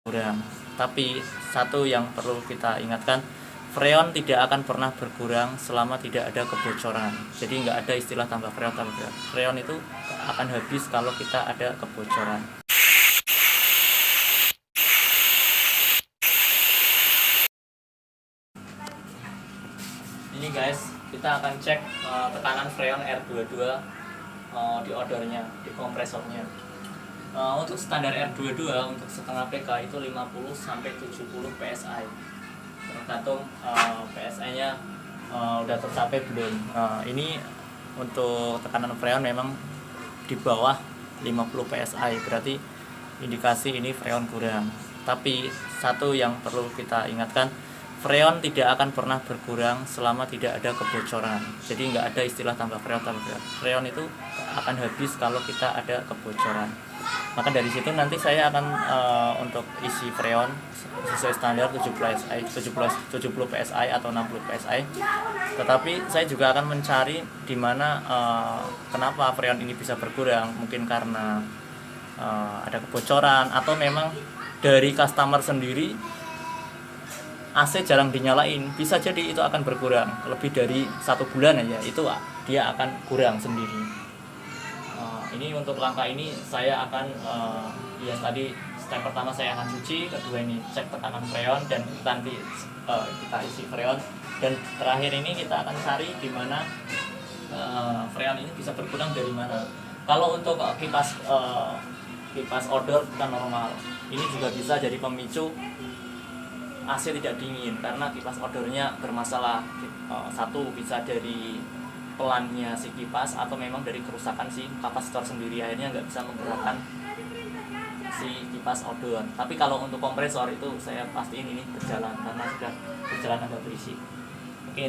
berkurang. Tapi satu yang perlu kita ingatkan, freon tidak akan pernah berkurang selama tidak ada kebocoran. Jadi nggak ada istilah tambah freon, tambah freon. Freon itu akan habis kalau kita ada kebocoran. Ini guys, kita akan cek tekanan freon R22 di odornya, di kompresornya. Untuk standar R22 untuk setengah PK itu 50 sampai 70 PSI. Tergantung PSI-nya udah tercapai belum. Ini untuk tekanan freon memang di bawah 50 PSI, berarti indikasi ini freon kurang. Tapi satu yang perlu kita ingatkan, freon tidak akan pernah berkurang selama tidak ada kebocoran. Jadi nggak ada istilah tambah freon, tambah freon. Freon itu akan habis kalau kita ada kebocoran. Maka dari situ nanti saya akan untuk isi freon sesuai standar 70 PSI, 70 PSI atau 60 PSI. Tetapi saya juga akan mencari di mana kenapa freon ini bisa berkurang. Mungkin karena ada kebocoran atau memang dari customer sendiri AC jarang dinyalain, bisa jadi itu akan berkurang lebih dari 1 bulan aja, itu dia akan kurang sendiri. Ini untuk langkah ini saya akan ya tadi step pertama saya akan cuci, kedua ini cek tekanan freon dan nanti kita isi freon, dan terakhir ini kita akan cari di mana freon ini bisa berkurang dari mana. Kalau untuk kipas odor kita normal, ini juga bisa jadi pemicu AC tidak dingin karena kipas odornya bermasalah. Satu bisa dari pelannya si kipas atau memang dari kerusakan si kapasitor sendiri, akhirnya nggak bisa menggerakkan si kipas odor. Tapi kalau untuk kompresor itu saya pastiin ini berjalan karena sudah berjalan agak berisik. Oke.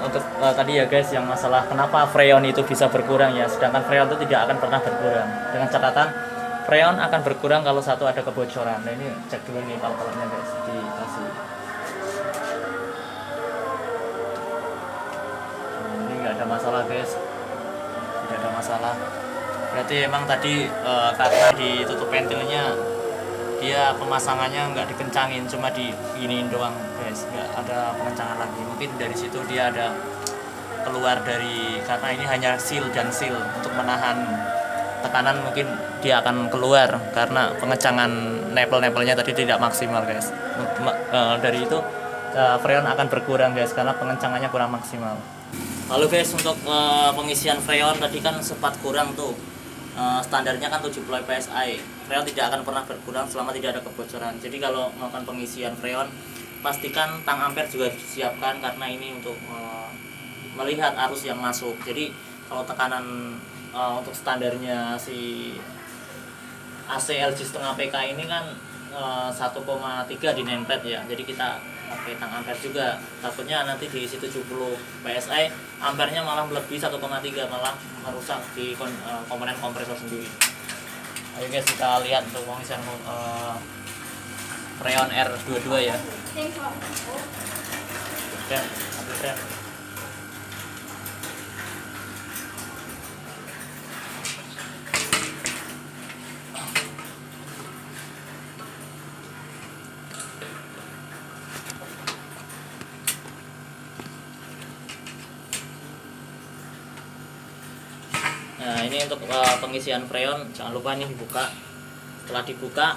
Untuk tadi ya guys, yang masalah kenapa freon itu bisa berkurang ya, sedangkan freon itu tidak akan pernah berkurang. Dengan catatan freon akan berkurang kalau satu ada kebocoran. Nah ini cek dulu nih pal-palnya guys, dikasih. Ini nggak ada masalah guys, tidak ada masalah. Berarti emang tadi karena ditutup ventilnya, dia pemasangannya nggak dikencangin, cuma diginiin doang guys, nggak ada pengencangan lagi. Mungkin dari situ dia ada keluar dari, karena ini hanya seal dan seal untuk menahan tekanan, mungkin dia akan keluar karena pengecangan nepel-nepelnya tadi tidak maksimal guys. Dari itu freon akan berkurang guys karena pengencangannya kurang maksimal. Lalu guys, untuk pengisian freon tadi kan sempat kurang tuh. Standarnya kan 70 PSI. Freon tidak akan pernah berkurang selama tidak ada kebocoran. Jadi kalau melakukan pengisian freon, pastikan tang ampere juga disiapkan karena ini untuk melihat arus yang masuk. Jadi kalau tekanan untuk standarnya si AC LG setengah PK ini kan 1,3 di nameplate ya. Jadi kita pakai tang ampere juga. Takutnya nanti di situ 70 PSI ampernya malah melebihi 1,3, malah merusak di komponen kompresor sendiri. Ayo guys, kita lihat untuk pengisian freon R22 ya. Dan nah ini untuk pengisian freon, jangan lupa nih dibuka. Setelah dibuka,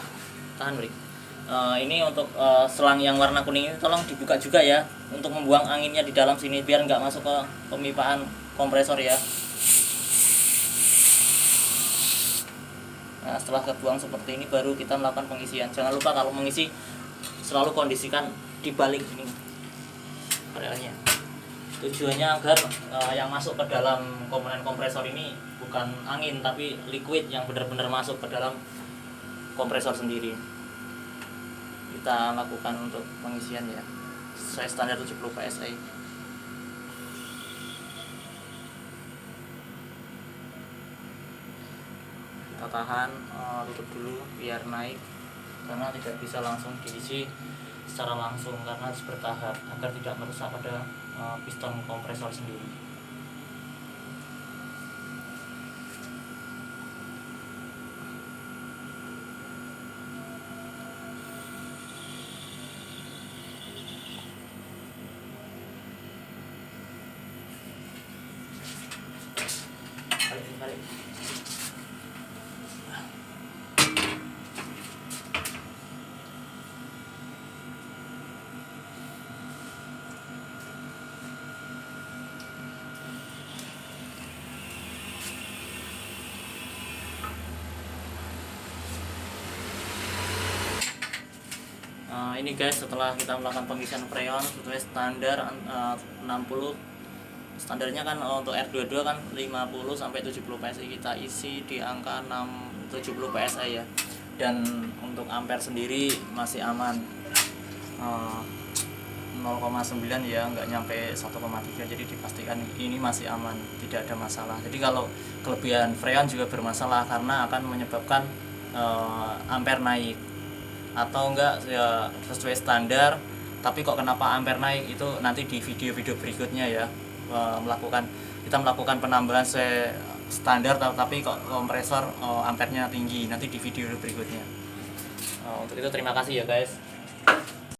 tahan beri. Ini untuk selang yang warna kuning ini tolong dibuka juga ya, untuk membuang anginnya di dalam sini biar nggak masuk ke pemipaan kompresor ya. Nah setelah kebuang seperti ini baru kita melakukan pengisian. Jangan lupa kalau mengisi selalu kondisikan dibalik ini relnya. Tujuannya agar yang masuk ke dalam komponen kompresor ini bukan angin tapi liquid yang benar-benar masuk ke dalam kompresor sendiri. Kita lakukan untuk pengisian ya sesuai standar 70 PSI. Kita tahan, tutup dulu biar naik, karena tidak bisa langsung diisi secara langsung karena harus bertahap agar tidak merusak pada piston kompresor sendiri. tarik. Ini guys, setelah kita melakukan pengisian freon sesuai standar 60, standarnya kan untuk R22 kan 50 sampai 70 PSI, kita isi di angka 70 PSI ya. Dan untuk ampere sendiri masih aman, 0,9 ya, nggak nyampe 1,3, jadi dipastikan ini masih aman, tidak ada masalah. Jadi kalau kelebihan freon juga bermasalah karena akan menyebabkan ampere naik atau enggak ya sesuai standar, tapi kok kenapa ampere naik itu nanti di video-video berikutnya ya. Kita melakukan penambahan standar tapi kok kompresor ampernya tinggi, nanti di video berikutnya. Untuk itu terima kasih ya guys.